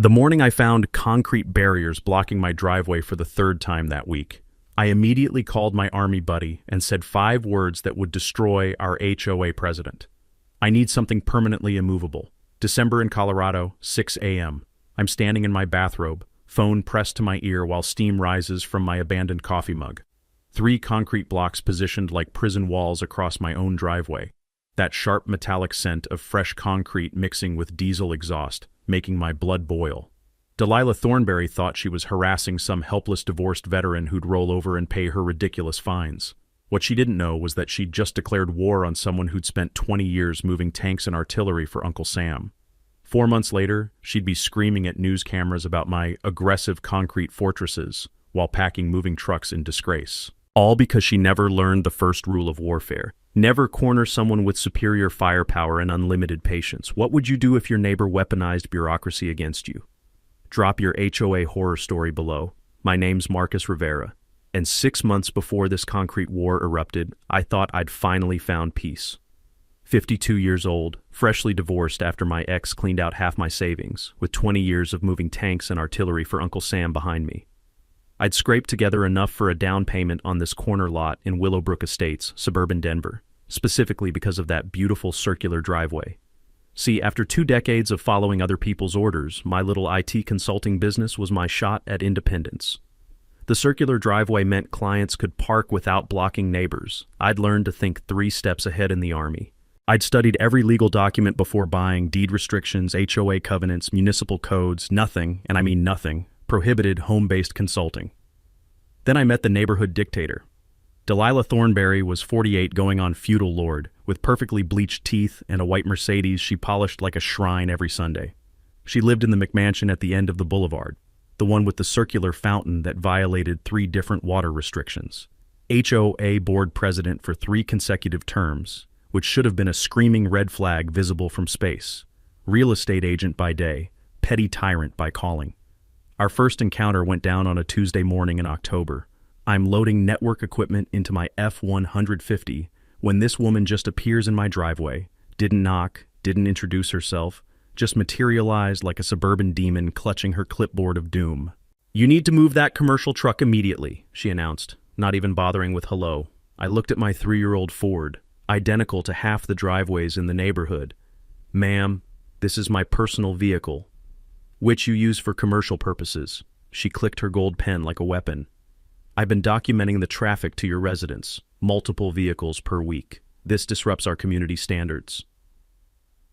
The morning I found concrete barriers blocking my driveway for the third time that week, I immediately called my army buddy and said 5 words that would destroy our HOA president. I need something permanently immovable. December in Colorado, 6 a.m. I'm standing in my bathrobe, phone pressed to my ear while steam rises from my abandoned coffee mug. 3 concrete blocks positioned like prison walls across my own driveway. That sharp metallic scent of fresh concrete mixing with diesel exhaust, making my blood boil. Delilah Thornberry thought she was harassing some helpless divorced veteran who'd roll over and pay her ridiculous fines. What she didn't know was that she'd just declared war on someone who'd spent 20 years moving tanks and artillery for Uncle Sam. 4 months later, she'd be screaming at news cameras about my aggressive concrete fortresses while packing moving trucks in disgrace. All because she never learned the first rule of warfare. Never corner someone with superior firepower and unlimited patience. What would you do if your neighbor weaponized bureaucracy against you? Drop your HOA horror story below. My name's Marcus Rivera, and 6 months before this concrete war erupted, I thought I'd finally found peace. 52 years old, freshly divorced after my ex cleaned out half my savings, with 20 years of moving tanks and artillery for Uncle Sam behind me. I'd scraped together enough for a down payment on this corner lot in Willowbrook Estates, suburban Denver, specifically because of that beautiful circular driveway. See, after 2 decades of following other people's orders, my little IT consulting business was my shot at independence. The circular driveway meant clients could park without blocking neighbors. I'd learned to think 3 steps ahead in the Army. I'd studied every legal document before buying, deed restrictions, HOA covenants, municipal codes, nothing, and I mean nothing, prohibited home-based consulting. Then I met the neighborhood dictator. Delilah Thornberry was 48 going on feudal lord, with perfectly bleached teeth and a white Mercedes she polished like a shrine every Sunday. She lived in the McMansion at the end of the boulevard, the one with the circular fountain that violated 3 different water restrictions. HOA board president for 3 consecutive terms, which should have been a screaming red flag visible from space. Real estate agent by day, petty tyrant by calling. Our first encounter went down on a Tuesday morning in October. I'm loading network equipment into my F-150 when this woman just appears in my driveway, didn't knock, didn't introduce herself, just materialized like a suburban demon clutching her clipboard of doom. "You need to move that commercial truck immediately," she announced, not even bothering with hello. I looked at my 3-year-old Ford, identical to half the driveways in the neighborhood. "Ma'am, this is my personal vehicle, which you use for commercial purposes." She clicked her gold pen like a weapon. "I've been documenting the traffic to your residence, multiple vehicles per week. This disrupts our community standards."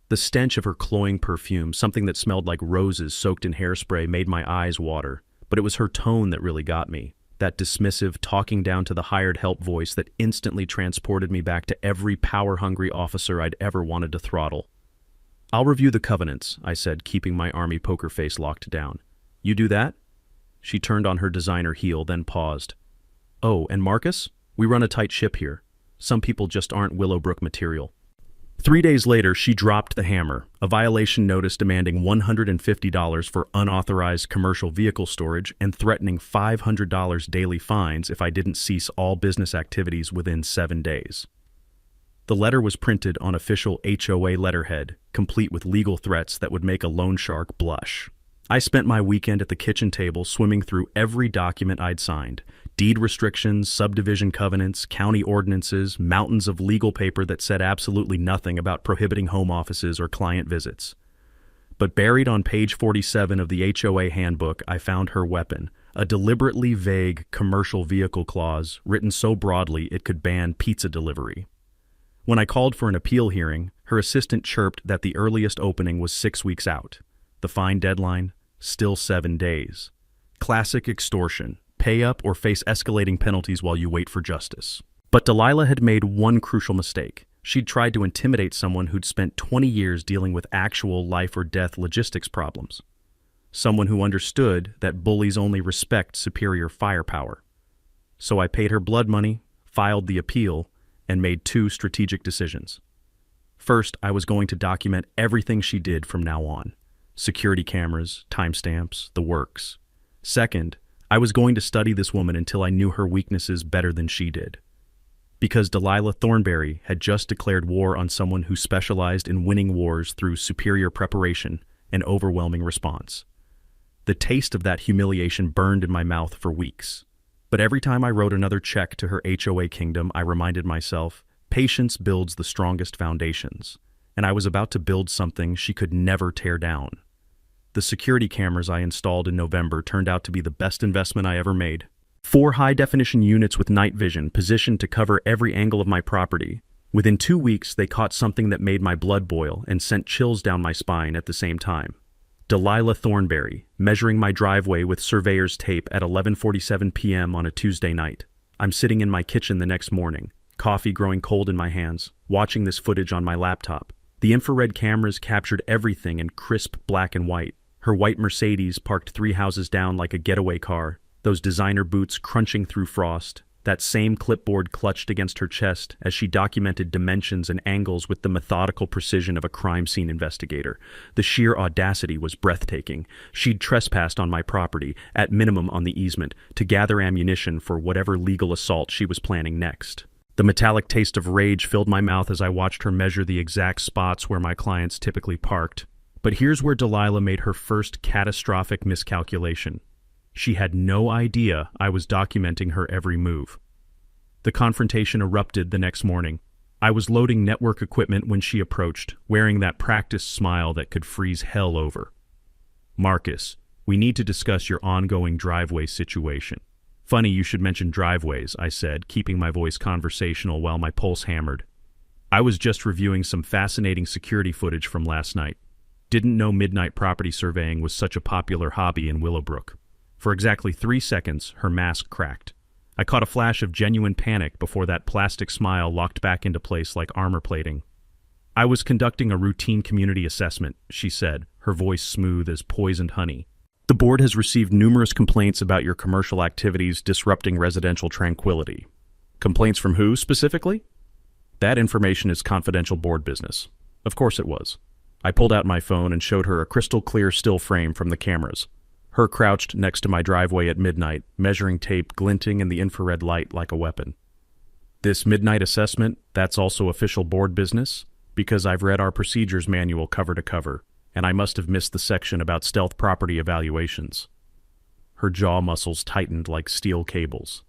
The stench of her cloying perfume, something that smelled like roses soaked in hairspray, made my eyes water. But it was her tone that really got me. That dismissive, talking down to the hired help voice that instantly transported me back to every power-hungry officer I'd ever wanted to throttle. "I'll review the covenants," I said, keeping my army poker face locked down. "You do that?" She turned on her designer heel, then paused. "Oh, and Marcus? We run a tight ship here. Some people just aren't Willowbrook material." 3 days later, she dropped the hammer, a violation notice demanding $150 for unauthorized commercial vehicle storage and threatening $500 daily fines if I didn't cease all business activities within 7 days. The letter was printed on official HOA letterhead, complete with legal threats that would make a loan shark blush. I spent my weekend at the kitchen table swimming through every document I'd signed. Deed restrictions, subdivision covenants, county ordinances, mountains of legal paper that said absolutely nothing about prohibiting home offices or client visits. But buried on page 47 of the HOA handbook, I found her weapon, a deliberately vague commercial vehicle clause written so broadly it could ban pizza delivery. When I called for an appeal hearing, her assistant chirped that the earliest opening was 6 weeks out. The fine deadline? Still 7 days. Classic extortion. Pay up or face escalating penalties while you wait for justice. But Delilah had made one crucial mistake. She'd tried to intimidate someone who'd spent 20 years dealing with actual life or death logistics problems. Someone who understood that bullies only respect superior firepower. So I paid her blood money, filed the appeal, and made 2 strategic decisions. First, I was going to document everything she did from now on. Security cameras, timestamps, the works. Second, I was going to study this woman until I knew her weaknesses better than she did. Because Delilah Thornberry had just declared war on someone who specialized in winning wars through superior preparation and overwhelming response. The taste of that humiliation burned in my mouth for weeks. But every time I wrote another check to her HOA kingdom, I reminded myself, patience builds the strongest foundations, and I was about to build something she could never tear down. The security cameras I installed in November turned out to be the best investment I ever made. 4 high-definition units with night vision positioned to cover every angle of my property. Within 2 weeks, they caught something that made my blood boil and sent chills down my spine at the same time. Delilah Thornberry, measuring my driveway with surveyor's tape at 11:47 p.m. on a Tuesday night. I'm sitting in my kitchen the next morning, coffee growing cold in my hands, watching this footage on my laptop. The infrared cameras captured everything in crisp black and white. Her white Mercedes parked 3 houses down like a getaway car, those designer boots crunching through frost, that same clipboard clutched against her chest as she documented dimensions and angles with the methodical precision of a crime scene investigator. The sheer audacity was breathtaking. She'd trespassed on my property, at minimum on the easement, to gather ammunition for whatever legal assault she was planning next. The metallic taste of rage filled my mouth as I watched her measure the exact spots where my clients typically parked. But here's where Delilah made her first catastrophic miscalculation. She had no idea I was documenting her every move. The confrontation erupted the next morning. I was loading network equipment when she approached, wearing that practiced smile that could freeze hell over. "Marcus, we need to discuss your ongoing driveway situation." "Funny you should mention driveways," I said, keeping my voice conversational while my pulse hammered. "I was just reviewing some fascinating security footage from last night. Didn't know midnight property surveying was such a popular hobby in Willowbrook." For exactly 3 seconds, her mask cracked. I caught a flash of genuine panic before that plastic smile locked back into place like armor plating. "I was conducting a routine community assessment," she said, her voice smooth as poisoned honey. "The board has received numerous complaints about your commercial activities disrupting residential tranquility." "Complaints from who, specifically?" "That information is confidential board business." Of course it was. I pulled out my phone and showed her a crystal-clear still frame from the cameras. Her crouched next to my driveway at midnight, measuring tape glinting in the infrared light like a weapon. "This midnight assessment, that's also official board business? Because I've read our procedures manual cover to cover, and I must have missed the section about stealth property evaluations." Her jaw muscles tightened like steel cables.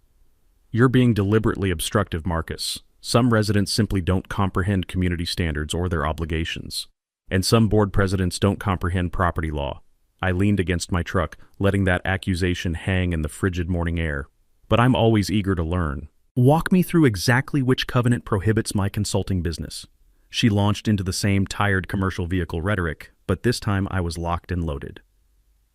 "You're being deliberately obstructive, Marcus. Some residents simply don't comprehend community standards or their obligations. And some board presidents don't comprehend property law." I leaned against my truck, letting that accusation hang in the frigid morning air. "But I'm always eager to learn. Walk me through exactly which covenant prohibits my consulting business." She launched into the same tired commercial vehicle rhetoric, but this time I was locked and loaded.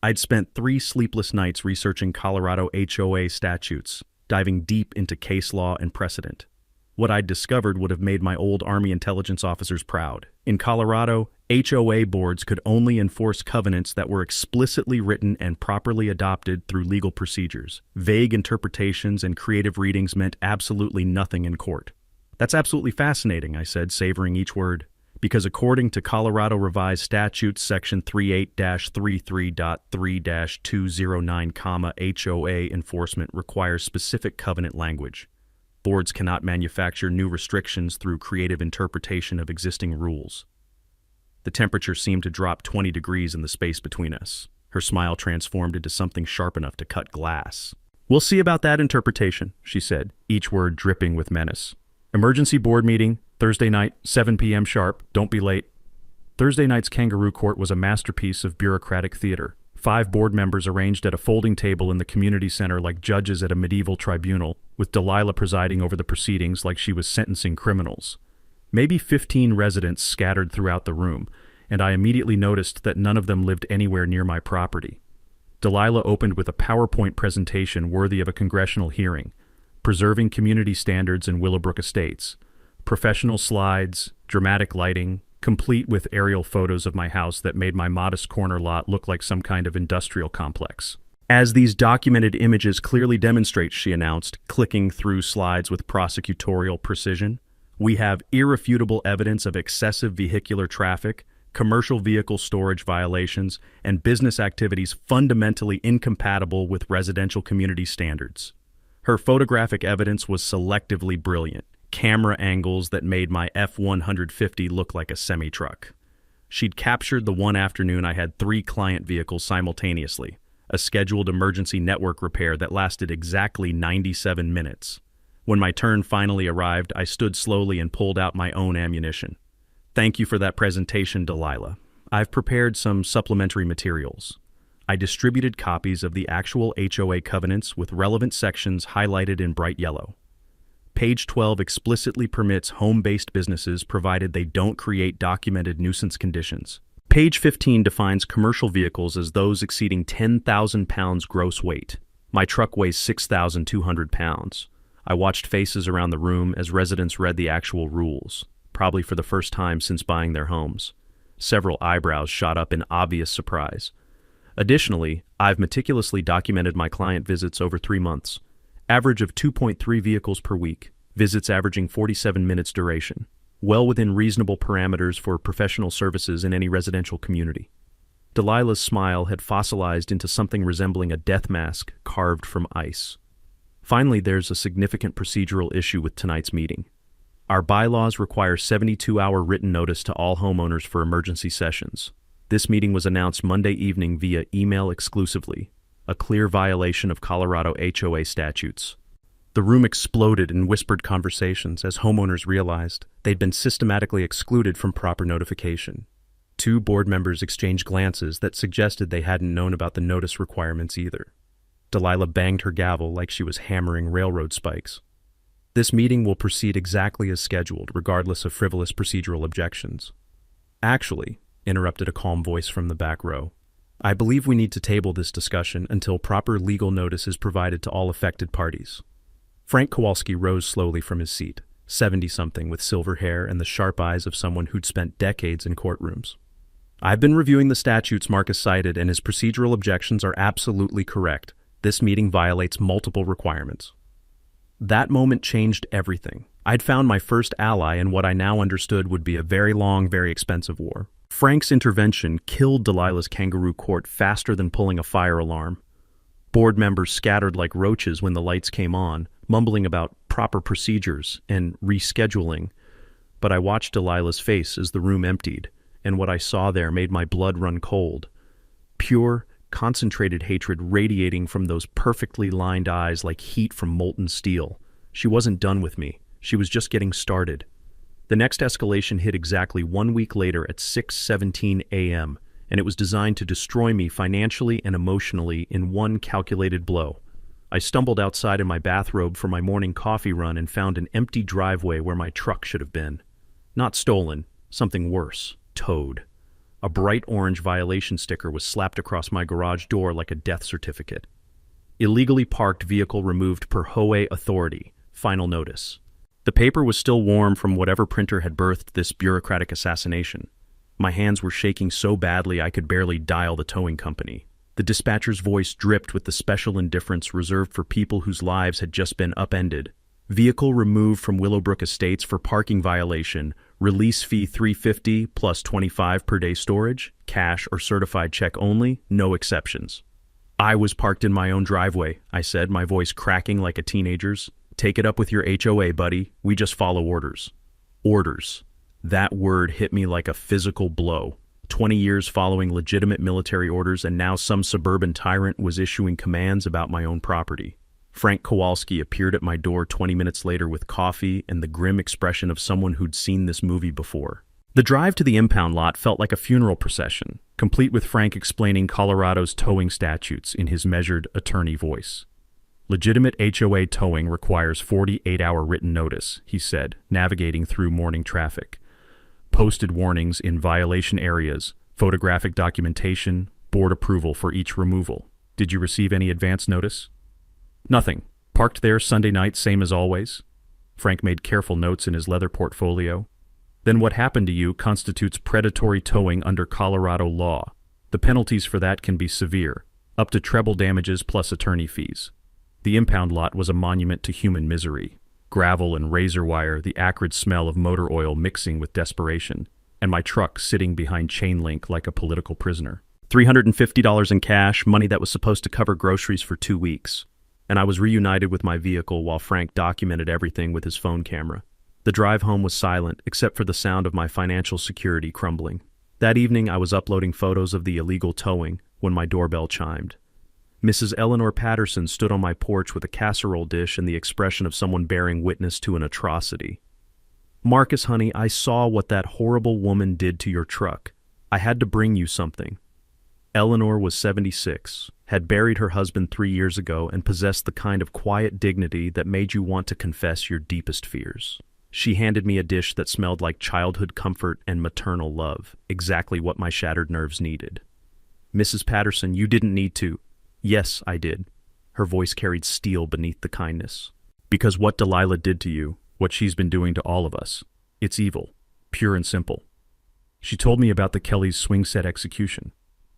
I'd spent 3 sleepless nights researching Colorado HOA statutes, diving deep into case law and precedent. What I'd discovered would have made my old Army intelligence officers proud. In Colorado, HOA boards could only enforce covenants that were explicitly written and properly adopted through legal procedures. Vague interpretations and creative readings meant absolutely nothing in court. "That's absolutely fascinating," I said, savoring each word. "Because according to Colorado Revised Statutes Section 38-33.3-209, HOA enforcement requires specific covenant language. Boards cannot manufacture new restrictions through creative interpretation of existing rules." The temperature seemed to drop 20 degrees in the space between us. Her smile transformed into something sharp enough to cut glass. "We'll see about that interpretation," she said, each word dripping with menace. "Emergency board meeting, Thursday night, 7 p.m. sharp. Don't be late." Thursday night's Kangaroo Court was a masterpiece of bureaucratic theater. 5 board members arranged at a folding table in the community center like judges at a medieval tribunal, with Delilah presiding over the proceedings like she was sentencing criminals. Maybe 15 residents scattered throughout the room, and I immediately noticed that none of them lived anywhere near my property. Delilah opened with a PowerPoint presentation worthy of a congressional hearing, preserving community standards in Willowbrook Estates, professional slides, dramatic lighting, complete with aerial photos of my house that made my modest corner lot look like some kind of industrial complex. "As these documented images clearly demonstrate," she announced, clicking through slides with prosecutorial precision, "we have irrefutable evidence of excessive vehicular traffic, commercial vehicle storage violations, and business activities fundamentally incompatible with residential community standards." Her photographic evidence was selectively brilliant. Camera angles that made my F-150 look like a semi-truck. She'd captured the one afternoon I had 3 client vehicles simultaneously, a scheduled emergency network repair that lasted exactly 97 minutes. When my turn finally arrived, I stood slowly and pulled out my own ammunition. Thank you for that presentation, Delilah. I've prepared some supplementary materials. I distributed copies of the actual HOA covenants with relevant sections highlighted in bright yellow. Page 12 explicitly permits home-based businesses provided they don't create documented nuisance conditions. Page 15 defines commercial vehicles as those exceeding 10,000 pounds gross weight. My truck weighs 6,200 pounds. I watched faces around the room as residents read the actual rules, probably for the first time since buying their homes. Several eyebrows shot up in obvious surprise. Additionally, I've meticulously documented my client visits over 3 months. Average of 2.3 vehicles per week, visits averaging 47 minutes duration. Well within reasonable parameters for professional services in any residential community. Delilah's smile had fossilized into something resembling a death mask carved from ice. Finally, there's a significant procedural issue with tonight's meeting. Our bylaws require 72-hour written notice to all homeowners for emergency sessions. This meeting was announced Monday evening via email exclusively, a clear violation of Colorado HOA statutes. The room exploded in whispered conversations as homeowners realized they'd been systematically excluded from proper notification. 2 board members exchanged glances that suggested they hadn't known about the notice requirements either. Delilah banged her gavel like she was hammering railroad spikes. This meeting will proceed exactly as scheduled, regardless of frivolous procedural objections. Actually, interrupted a calm voice from the back row, I believe we need to table this discussion until proper legal notice is provided to all affected parties. Frank Kowalski rose slowly from his seat, 70-something with silver hair and the sharp eyes of someone who'd spent decades in courtrooms. I've been reviewing the statutes Marcus cited, and his procedural objections are absolutely correct. This meeting violates multiple requirements. That moment changed everything. I'd found my first ally in what I now understood would be a very long, very expensive war. Frank's intervention killed Delilah's kangaroo court faster than pulling a fire alarm. Board members scattered like roaches when the lights came on, mumbling about proper procedures and rescheduling. But I watched Delilah's face as the room emptied, and what I saw there made my blood run cold. Pure, concentrated hatred radiating from those perfectly lined eyes like heat from molten steel. She wasn't done with me. She was just getting started. The next escalation hit exactly 1 week later at 6:17 a.m., and it was designed to destroy me financially and emotionally in one calculated blow. I stumbled outside in my bathrobe for my morning coffee run and found an empty driveway where my truck should have been. Not stolen, something worse, towed. A bright orange violation sticker was slapped across my garage door like a death certificate. Illegally parked vehicle removed per HOA authority. Final notice. The paper was still warm from whatever printer had birthed this bureaucratic assassination. My hands were shaking so badly I could barely dial the towing company. The dispatcher's voice dripped with the special indifference reserved for people whose lives had just been upended. Vehicle removed from Willowbrook Estates for parking violation. Release fee $350 plus $25 per day storage. Cash or certified check only. No exceptions. I was parked in my own driveway, I said, my voice cracking like a teenager's. Take it up with your HOA, buddy. We just follow orders. Orders. That word hit me like a physical blow. 20 years following legitimate military orders, and now some suburban tyrant was issuing commands about my own property. Frank Kowalski appeared at my door 20 minutes later with coffee and the grim expression of someone who'd seen this movie before. The drive to the impound lot felt like a funeral procession, complete with Frank explaining Colorado's towing statutes in his measured attorney voice. Legitimate HOA towing requires 48-hour written notice, he said, navigating through morning traffic. Posted warnings in violation areas, photographic documentation, board approval for each removal. Did you receive any advance notice? Nothing. Parked there Sunday night, same as always. Frank made careful notes in his leather portfolio. Then what happened to you constitutes predatory towing under Colorado law. The penalties for that can be severe, up to treble damages plus attorney fees. The impound lot was a monument to human misery. Gravel and razor wire, the acrid smell of motor oil mixing with desperation, and my truck sitting behind chain link like a political prisoner. $350 in cash, money that was supposed to cover groceries for 2 weeks. And I was reunited with my vehicle while Frank documented everything with his phone camera. The drive home was silent, except for the sound of my financial security crumbling. That evening, I was uploading photos of the illegal towing when my doorbell chimed. Mrs. Eleanor Patterson stood on my porch with a casserole dish and the expression of someone bearing witness to an atrocity. "Marcus, honey, I saw what that horrible woman did to your truck. I had to bring you something." Eleanor was 76, had buried her husband 3 years ago, and possessed the kind of quiet dignity that made you want to confess your deepest fears. She handed me a dish that smelled like childhood comfort and maternal love, exactly what my shattered nerves needed. "Mrs. Patterson, you didn't need to." "Yes, I did." Her voice carried steel beneath the kindness. "Because what Delilah did to you, what she's been doing to all of us, it's evil, pure and simple." She told me about the Kellys' swing set execution,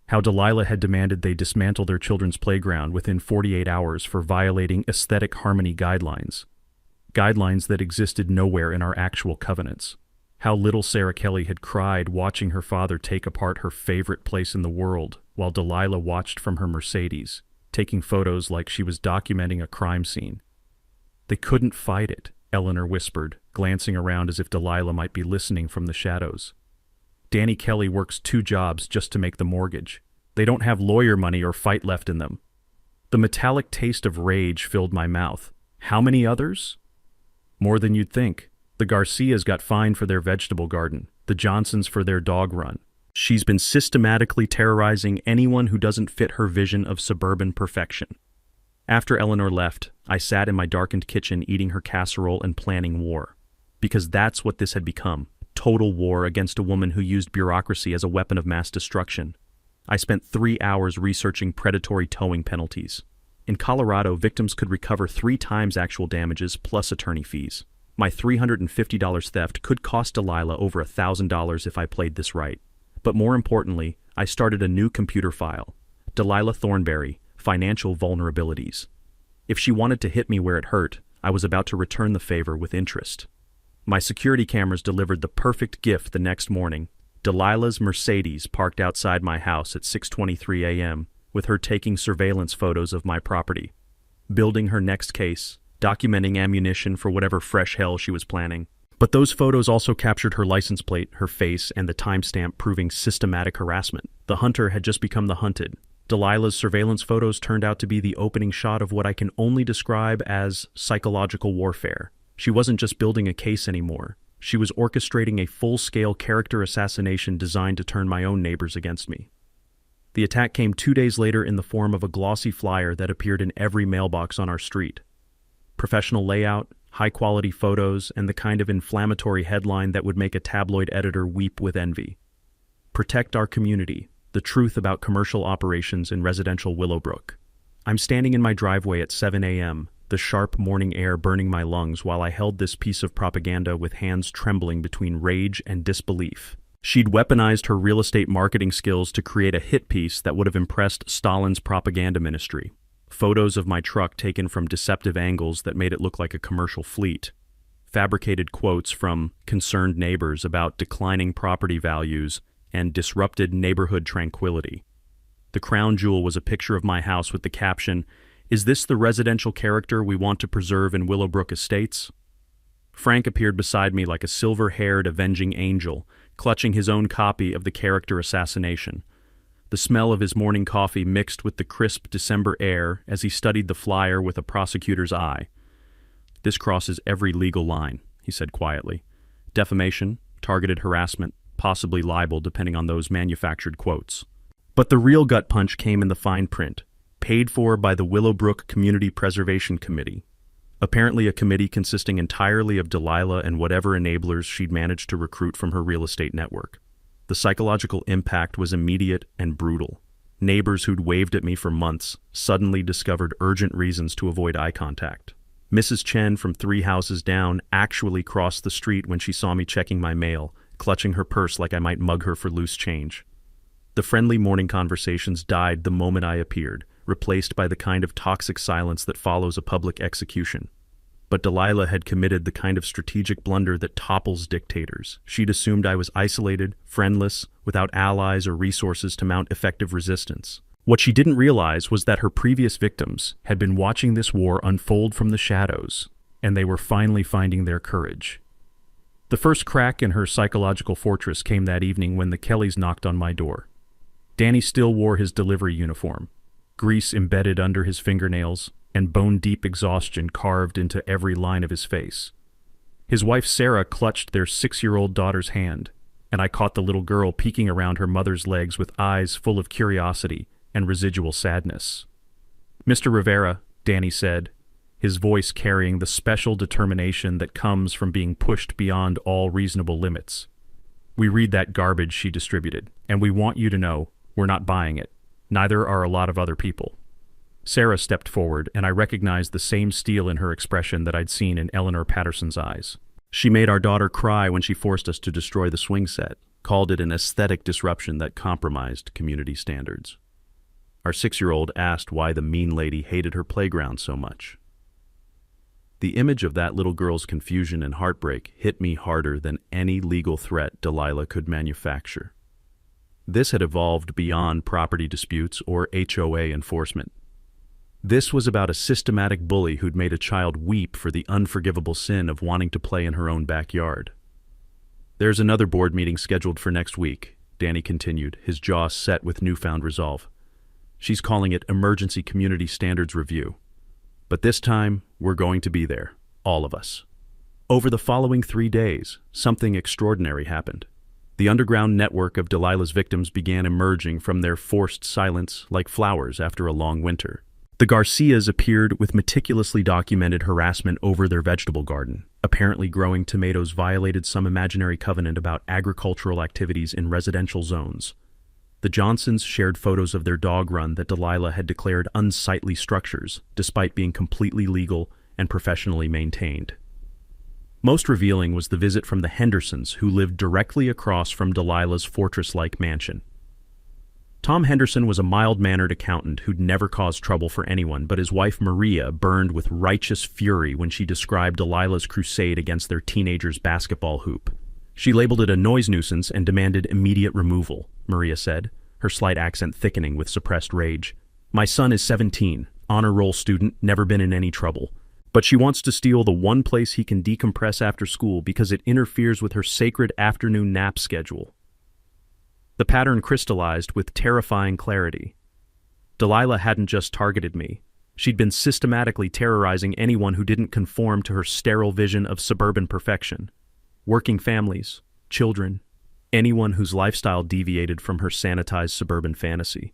how Delilah had demanded they dismantle their children's playground within 48 hours for violating aesthetic harmony guidelines that existed nowhere in our actual covenants. How little Sarah Kelly had cried watching her father take apart her favorite place in the world while Delilah watched from her Mercedes, taking photos like she was documenting a crime scene. "They couldn't fight it," Eleanor whispered, glancing around as if Delilah might be listening from the shadows. "Danny Kelly works 2 jobs just to make the mortgage. They don't have lawyer money or fight left in them." The metallic taste of rage filled my mouth. How many others? More than you'd think. The Garcias got fined for their vegetable garden, the Johnsons for their dog run. She's been systematically terrorizing anyone who doesn't fit her vision of suburban perfection. After Eleanor left, I sat in my darkened kitchen eating her casserole and planning war. Because that's what this had become. Total war against a woman who used bureaucracy as a weapon of mass destruction. I spent 3 hours researching predatory towing penalties. In Colorado, victims could recover 3 times actual damages plus attorney fees. My $350 theft could cost Delilah over $1,000 if I played this right. But more importantly, I started a new computer file. Delilah Thornberry, Financial Vulnerabilities. If she wanted to hit me where it hurt, I was about to return the favor with interest. My security cameras delivered the perfect gift the next morning. Delilah's Mercedes parked outside my house at 6:23 a.m., with her taking surveillance photos of my property, building her next case, documenting ammunition for whatever fresh hell she was planning. But those photos also captured her license plate, her face, and the timestamp proving systematic harassment. The hunter had just become the hunted. Delilah's surveillance photos turned out to be the opening shot of what I can only describe as psychological warfare. She wasn't just building a case anymore. She was orchestrating a full-scale character assassination designed to turn my own neighbors against me. The attack came 2 days later in the form of a glossy flyer that appeared in every mailbox on our street. Professional layout, high-quality photos, and the kind of inflammatory headline that would make a tabloid editor weep with envy. "Protect our community. The truth about commercial operations in residential Willowbrook." I'm standing in my driveway at 7 a.m., the sharp morning air burning my lungs while I held this piece of propaganda with hands trembling between rage and disbelief. She'd weaponized her real estate marketing skills to create a hit piece that would have impressed Stalin's propaganda ministry. Photos of my truck taken from deceptive angles that made it look like a commercial fleet. Fabricated quotes from concerned neighbors about declining property values and disrupted neighborhood tranquility. The crown jewel was a picture of my house with the caption, "Is this the residential character we want to preserve in Willowbrook Estates?" Frank appeared beside me like a silver-haired avenging angel, clutching his own copy of the character assassination. The smell of his morning coffee mixed with the crisp December air as he studied the flyer with a prosecutor's eye. "This crosses every legal line," he said quietly. "Defamation, targeted harassment, possibly libel depending on those manufactured quotes." But the real gut punch came in the fine print, paid for by the Willowbrook Community Preservation Committee. Apparently a committee consisting entirely of Delilah and whatever enablers she'd managed to recruit from her real estate network. The psychological impact was immediate and brutal. Neighbors who'd waved at me for months suddenly discovered urgent reasons to avoid eye contact. Mrs. Chen from 3 houses down actually crossed the street when she saw me checking my mail, clutching her purse like I might mug her for loose change. The friendly morning conversations died the moment I appeared, replaced by the kind of toxic silence that follows a public execution. But Delilah had committed the kind of strategic blunder that topples dictators. She'd assumed I was isolated, friendless, without allies or resources to mount effective resistance. What she didn't realize was that her previous victims had been watching this war unfold from the shadows, and they were finally finding their courage. The first crack in her psychological fortress came that evening when the Kellys knocked on my door. Danny still wore his delivery uniform. grease embedded under his fingernails, and bone-deep exhaustion carved into every line of his face. His wife Sarah clutched their 6-year-old daughter's hand, and I caught the little girl peeking around her mother's legs with eyes full of curiosity and residual sadness. "Mr. Rivera," Danny said, his voice carrying the special determination that comes from being pushed beyond all reasonable limits. "We read that garbage she distributed, and we want you to know we're not buying it. Neither are a lot of other people." Sarah stepped forward, and I recognized the same steel in her expression that I'd seen in Eleanor Patterson's eyes. "She made our daughter cry when she forced us to destroy the swing set, called it an aesthetic disruption that compromised community standards. Our 6-year-old asked why the mean lady hated her playground so much." The image of that little girl's confusion and heartbreak hit me harder than any legal threat Delilah could manufacture. This had evolved beyond property disputes or HOA enforcement. This was about a systematic bully who'd made a child weep for the unforgivable sin of wanting to play in her own backyard. "There's another board meeting scheduled for next week," Danny continued, his jaw set with newfound resolve. "She's calling it Emergency Community Standards Review. But this time, we're going to be there, all of us." Over the following 3 days, something extraordinary happened. The underground network of Delilah's victims began emerging from their forced silence like flowers after a long winter. The Garcias appeared with meticulously documented harassment over their vegetable garden. Apparently growing tomatoes violated some imaginary covenant about agricultural activities in residential zones. The Johnsons shared photos of their dog run that Delilah had declared unsightly structures, despite being completely legal and professionally maintained. Most revealing was the visit from the Hendersons, who lived directly across from Delilah's fortress-like mansion. Tom Henderson was a mild-mannered accountant who'd never caused trouble for anyone, but his wife Maria burned with righteous fury when she described Delilah's crusade against their teenager's basketball hoop. She labeled it a noise nuisance and demanded immediate removal, Maria said, her slight accent thickening with suppressed rage. "My son is 17, honor roll student, never been in any trouble. But she wants to steal the one place he can decompress after school because it interferes with her sacred afternoon nap schedule." The pattern crystallized with terrifying clarity. Delilah hadn't just targeted me. She'd been systematically terrorizing anyone who didn't conform to her sterile vision of suburban perfection. Working families, children, anyone whose lifestyle deviated from her sanitized suburban fantasy.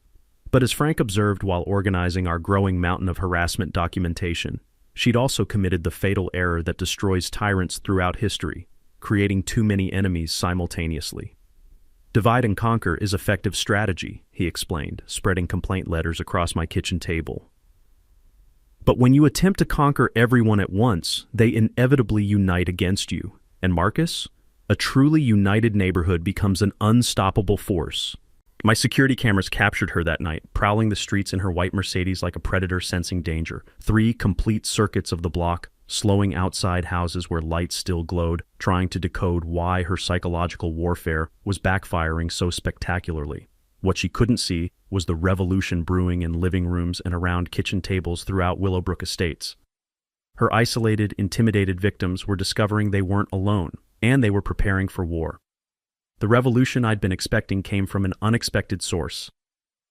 But as Frank observed while organizing our growing mountain of harassment documentation, she'd also committed the fatal error that destroys tyrants throughout history, creating too many enemies simultaneously. "Divide and conquer is effective strategy," he explained, spreading complaint letters across my kitchen table. "But when you attempt to conquer everyone at once, they inevitably unite against you. And Marcus, a truly united neighborhood becomes an unstoppable force." My security cameras captured her that night, prowling the streets in her white Mercedes like a predator sensing danger. 3 complete circuits of the block, slowing outside houses where lights still glowed, trying to decode why her psychological warfare was backfiring so spectacularly. What she couldn't see was the revolution brewing in living rooms and around kitchen tables throughout Willowbrook Estates. Her isolated, intimidated victims were discovering they weren't alone, and they were preparing for war. The revolution I'd been expecting came from an unexpected source: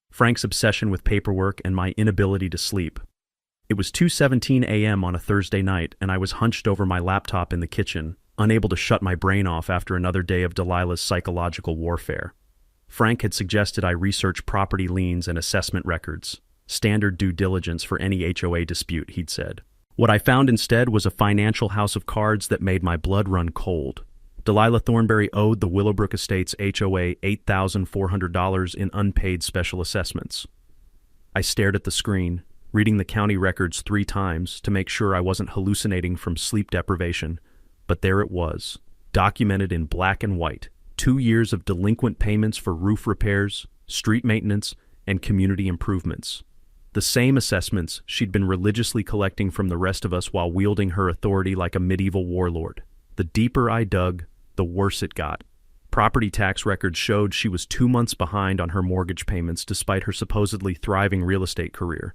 Frank's obsession with paperwork and my inability to sleep. It was 2:17 a.m. on a Thursday night, and I was hunched over my laptop in the kitchen, unable to shut my brain off after another day of Delilah's psychological warfare. Frank had suggested I research property liens and assessment records, standard due diligence for any HOA dispute, he'd said. What I found instead was a financial house of cards that made my blood run cold. Delilah Thornberry owed the Willowbrook Estates HOA $8,400 in unpaid special assessments. I stared at the screen, reading the county records 3 times to make sure I wasn't hallucinating from sleep deprivation, but there it was, documented in black and white: 2 years of delinquent payments for roof repairs, street maintenance, and community improvements. The same assessments she'd been religiously collecting from the rest of us while wielding her authority like a medieval warlord. The deeper I dug, the worse it got. Property tax records showed she was 2 months behind on her mortgage payments despite her supposedly thriving real estate career.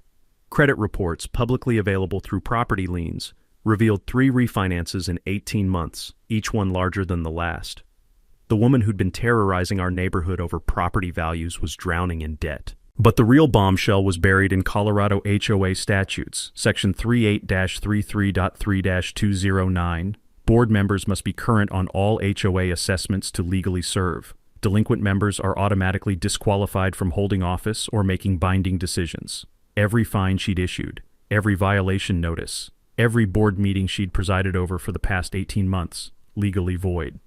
Credit reports, publicly available through property liens, revealed 3 refinances in 18 months, each one larger than the last. The woman who'd been terrorizing our neighborhood over property values was drowning in debt. But the real bombshell was buried in Colorado HOA statutes, Section 38-33.3-209. Board members must be current on all HOA assessments to legally serve. Delinquent members are automatically disqualified from holding office or making binding decisions. Every fine she'd issued, every violation notice, every board meeting she'd presided over for the past 18 months, legally void.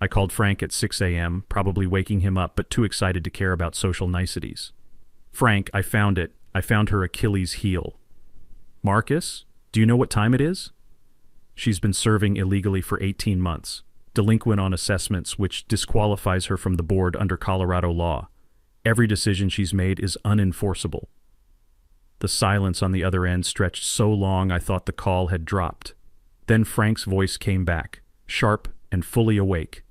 I called Frank at 6 a.m., probably waking him up, but too excited to care about social niceties. "Frank, I found it. I found her Achilles heel." "Marcus, do you know what time it is?" "She's been serving illegally for 18 months, delinquent on assessments, which disqualifies her from the board under Colorado law. Every decision she's made is unenforceable." The silence on the other end stretched so long I thought the call had dropped. Then Frank's voice came back, sharp and fully awake.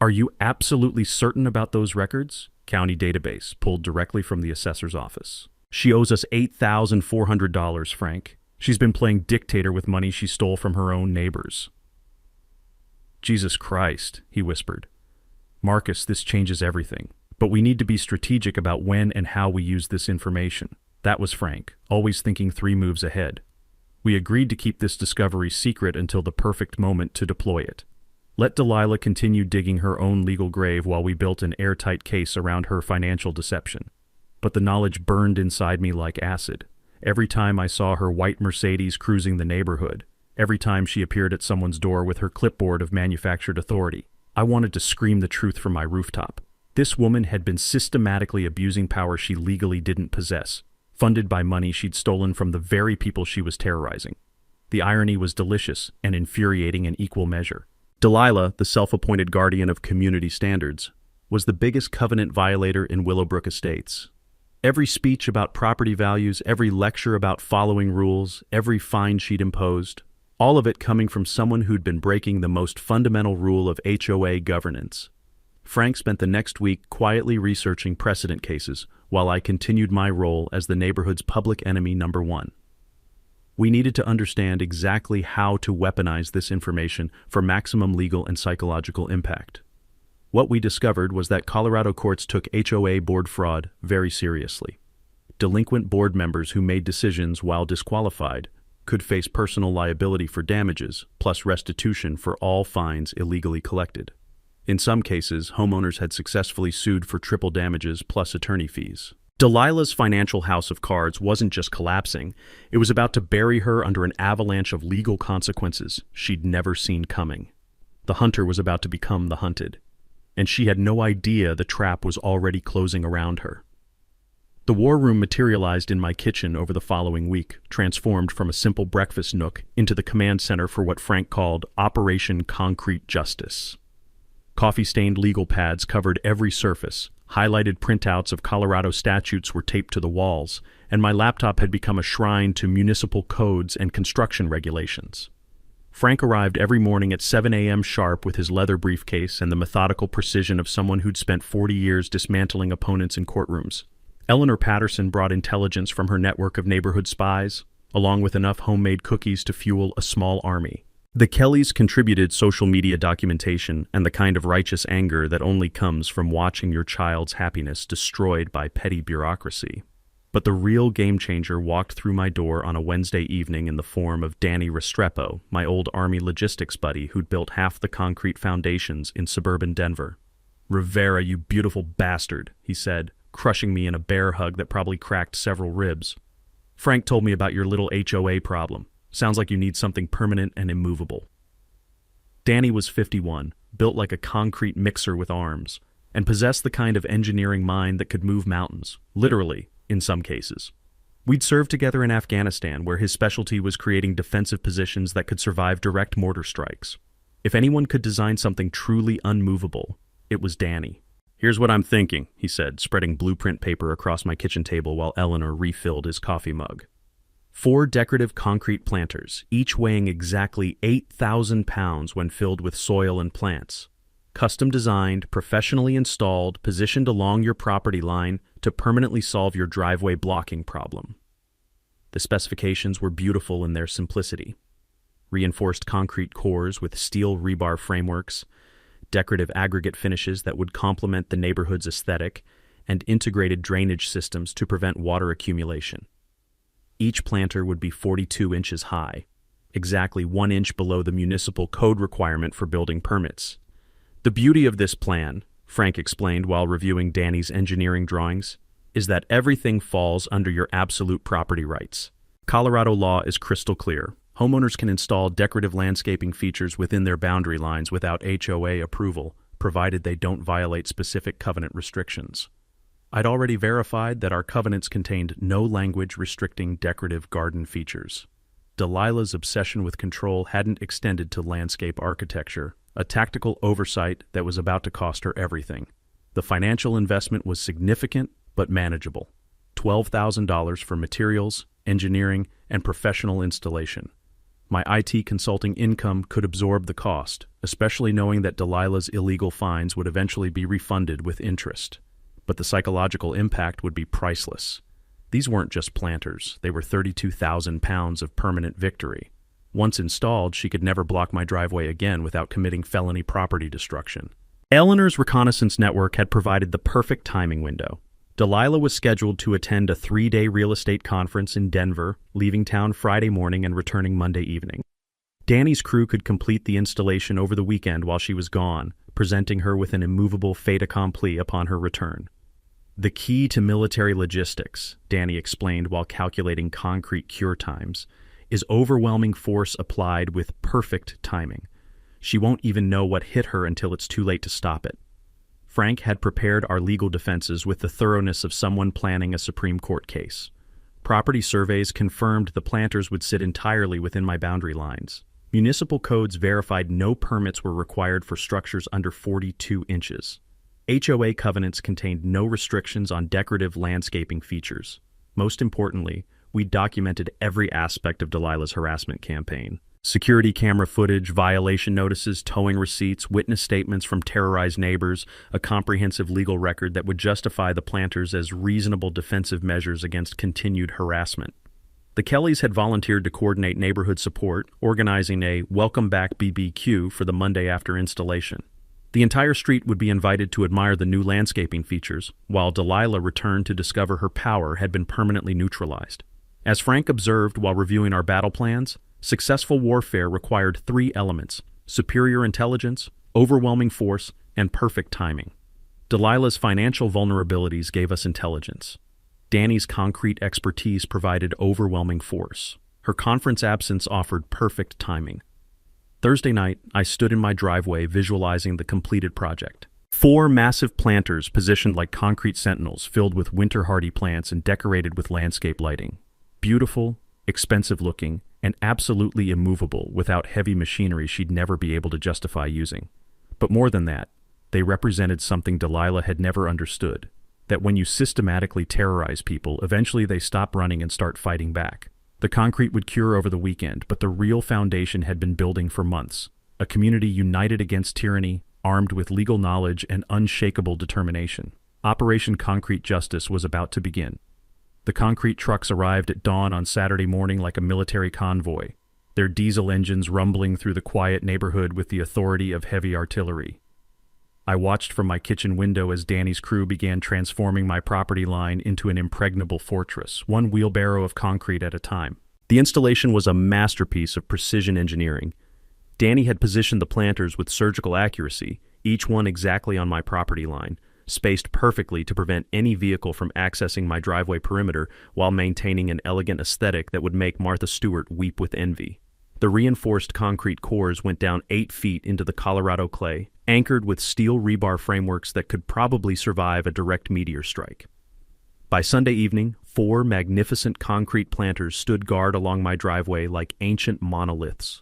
"Are you absolutely certain about those records?" County database, pulled directly from the assessor's office. "She owes us $8,400, Frank. She's been playing dictator with money she stole from her own neighbors." "Jesus Christ," he whispered. "Marcus, this changes everything. But we need to be strategic about when and how we use this information." That was Frank, always thinking 3 moves ahead. We agreed to keep this discovery secret until the perfect moment to deploy it. Let Delilah continue digging her own legal grave while we built an airtight case around her financial deception. But the knowledge burned inside me like acid. Every time I saw her white Mercedes cruising the neighborhood, every time she appeared at someone's door with her clipboard of manufactured authority, I wanted to scream the truth from my rooftop. This woman had been systematically abusing power she legally didn't possess, funded by money she'd stolen from the very people she was terrorizing. The irony was delicious and infuriating in equal measure. Delilah, the self-appointed guardian of community standards, was the biggest covenant violator in Willowbrook Estates. Every speech about property values, every lecture about following rules, every fine she'd imposed, all of it coming from someone who'd been breaking the most fundamental rule of HOA governance. Frank spent the next week quietly researching precedent cases while I continued my role as the neighborhood's public enemy number 1. We needed to understand exactly how to weaponize this information for maximum legal and psychological impact. What we discovered was that Colorado courts took HOA board fraud very seriously. Delinquent board members who made decisions while disqualified could face personal liability for damages, plus restitution for all fines illegally collected. In some cases, homeowners had successfully sued for triple damages plus attorney fees. Delilah's financial house of cards wasn't just collapsing, it was about to bury her under an avalanche of legal consequences she'd never seen coming. The hunter was about to become the hunted, and she had no idea the trap was already closing around her. The war room materialized in my kitchen over the following week, transformed from a simple breakfast nook into the command center for what Frank called Operation Concrete Justice. Coffee-stained legal pads covered every surface, highlighted printouts of Colorado statutes were taped to the walls, and my laptop had become a shrine to municipal codes and construction regulations. Frank arrived every morning at 7 a.m. sharp with his leather briefcase and the methodical precision of someone who'd spent 40 years dismantling opponents in courtrooms. Eleanor Patterson brought intelligence from her network of neighborhood spies, along with enough homemade cookies to fuel a small army. The Kellys contributed social media documentation and the kind of righteous anger that only comes from watching your child's happiness destroyed by petty bureaucracy. But the real game-changer walked through my door on a Wednesday evening in the form of Danny Restrepo, my old Army logistics buddy who'd built half the concrete foundations in suburban Denver. "Rivera, you beautiful bastard," he said, crushing me in a bear hug that probably cracked several ribs. "Frank told me about your little HOA problem. Sounds like you need something permanent and immovable." Danny was 51, built like a concrete mixer with arms, and possessed the kind of engineering mind that could move mountains, literally, in some cases. We'd served together in Afghanistan, where his specialty was creating defensive positions that could survive direct mortar strikes. If anyone could design something truly unmovable, it was Danny. "Here's what I'm thinking," he said, spreading blueprint paper across my kitchen table while Eleanor refilled his coffee mug. 4 decorative concrete planters, each weighing exactly 8,000 pounds when filled with soil and plants. Custom designed, professionally installed, positioned along your property line to permanently solve your driveway blocking problem. The specifications were beautiful in their simplicity. Reinforced concrete cores with steel rebar frameworks, decorative aggregate finishes that would complement the neighborhood's aesthetic, and integrated drainage systems to prevent water accumulation. Each planter would be 42 inches high, exactly 1 inch below the municipal code requirement for building permits. The beauty of this plan, Frank explained while reviewing Danny's engineering drawings, is that everything falls under your absolute property rights. Colorado law is crystal clear. Homeowners can install decorative landscaping features within their boundary lines without HOA approval, provided they don't violate specific covenant restrictions. I'd already verified that our covenants contained no language restricting decorative garden features. Delilah's obsession with control hadn't extended to landscape architecture, a tactical oversight that was about to cost her everything. The financial investment was significant but manageable. $12,000 for materials, engineering, and professional installation. My IT consulting income could absorb the cost, especially knowing that Delilah's illegal fines would eventually be refunded with interest. But the psychological impact would be priceless. These weren't just planters, they were 32,000 pounds of permanent victory. Once installed, she could never block my driveway again without committing felony property destruction. Eleanor's reconnaissance network had provided the perfect timing window. Delilah was scheduled to attend a 3-day real estate conference in Denver, leaving town Friday morning and returning Monday evening. Danny's crew could complete the installation over the weekend while she was gone, presenting her with an immovable fait accompli upon her return. The key to military logistics, Danny explained while calculating concrete cure times, is overwhelming force applied with perfect timing. She won't even know what hit her until it's too late to stop it. Frank had prepared our legal defenses with the thoroughness of someone planning a Supreme Court case. Property surveys confirmed the planters would sit entirely within my boundary lines. Municipal codes verified no permits were required for structures under 42 inches. HOA covenants contained no restrictions on decorative landscaping features. Most importantly, we documented every aspect of Delilah's harassment campaign. Security camera footage, violation notices, towing receipts, witness statements from terrorized neighbors, a comprehensive legal record that would justify the planters as reasonable defensive measures against continued harassment. The Kellys had volunteered to coordinate neighborhood support, organizing a Welcome Back BBQ for the Monday after installation. The entire street would be invited to admire the new landscaping features, while Delilah returned to discover her power had been permanently neutralized. As Frank observed while reviewing our battle plans, successful warfare required 3 elements: superior intelligence, overwhelming force, and perfect timing. Delilah's financial vulnerabilities gave us intelligence. Danny's concrete expertise provided overwhelming force. Her conference absence offered perfect timing. Thursday night, I stood in my driveway visualizing the completed project. 4 massive planters positioned like concrete sentinels filled with winter-hardy plants and decorated with landscape lighting. Beautiful, expensive-looking, and absolutely immovable without heavy machinery she'd never be able to justify using. But more than that, they represented something Delilah had never understood, that when you systematically terrorize people, eventually they stop running and start fighting back. The concrete would cure over the weekend, but the real foundation had been building for months. A community united against tyranny, armed with legal knowledge and unshakable determination. Operation Concrete Justice was about to begin. The concrete trucks arrived at dawn on Saturday morning like a military convoy, their diesel engines rumbling through the quiet neighborhood with the authority of heavy artillery. I watched from my kitchen window as Danny's crew began transforming my property line into an impregnable fortress, one wheelbarrow of concrete at a time. The installation was a masterpiece of precision engineering. Danny had positioned the planters with surgical accuracy, each one exactly on my property line, spaced perfectly to prevent any vehicle from accessing my driveway perimeter while maintaining an elegant aesthetic that would make Martha Stewart weep with envy. The reinforced concrete cores went down 8 feet into the Colorado clay, anchored with steel rebar frameworks that could probably survive a direct meteor strike. By Sunday evening, 4 magnificent concrete planters stood guard along my driveway like ancient monoliths.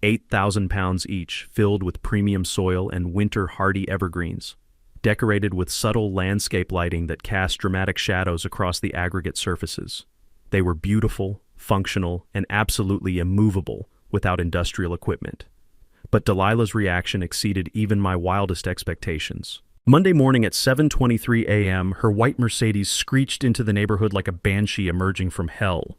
8,000 pounds each, filled with premium soil and winter-hardy evergreens, decorated with subtle landscape lighting that cast dramatic shadows across the aggregate surfaces. They were beautiful, functional, and absolutely immovable without industrial equipment. But Delilah's reaction exceeded even my wildest expectations. Monday morning at 7:23 a.m., her white Mercedes screeched into the neighborhood like a banshee emerging from hell.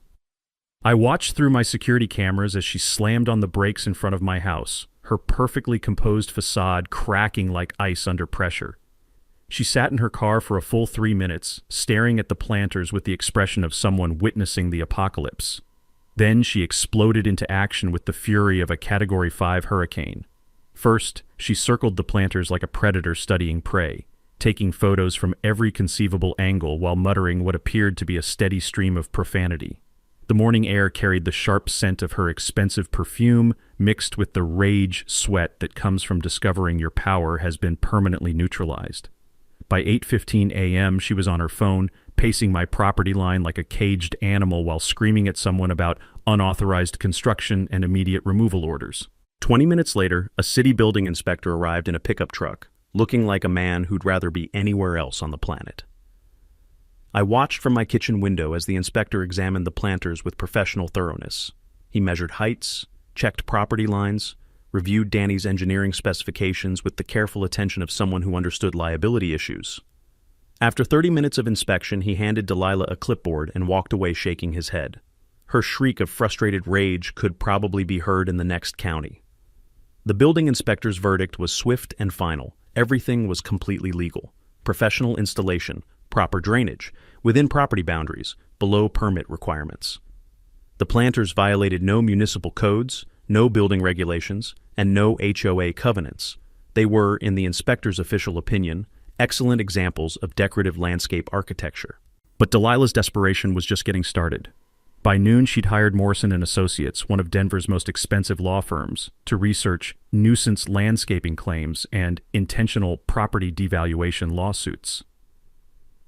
I watched through my security cameras as she slammed on the brakes in front of my house, her perfectly composed facade cracking like ice under pressure. She sat in her car for a full 3 minutes, staring at the planters with the expression of someone witnessing the apocalypse. Then she exploded into action with the fury of a Category 5 hurricane. First, she circled the planters like a predator studying prey, taking photos from every conceivable angle while muttering what appeared to be a steady stream of profanity. The morning air carried the sharp scent of her expensive perfume, mixed with the rage sweat that comes from discovering your power has been permanently neutralized. By 8:15 a.m., she was on her phone, pacing my property line like a caged animal while screaming at someone about unauthorized construction and immediate removal orders. 20 minutes later, a city building inspector arrived in a pickup truck, looking like a man who'd rather be anywhere else on the planet. I watched from my kitchen window as the inspector examined the planters with professional thoroughness. He measured heights, checked property lines, reviewed Danny's engineering specifications with the careful attention of someone who understood liability issues. After 30 minutes of inspection, he handed Delilah a clipboard and walked away shaking his head. Her shriek of frustrated rage could probably be heard in the next county. The building inspector's verdict was swift and final. Everything was completely legal. Professional installation, proper drainage, within property boundaries, below permit requirements. The planters violated no municipal codes, no building regulations, and no HOA covenants. They were, in the inspector's official opinion, excellent examples of decorative landscape architecture. But Delilah's desperation was just getting started. By noon, she'd hired Morrison & Associates, one of Denver's most expensive law firms, to research nuisance landscaping claims and intentional property devaluation lawsuits.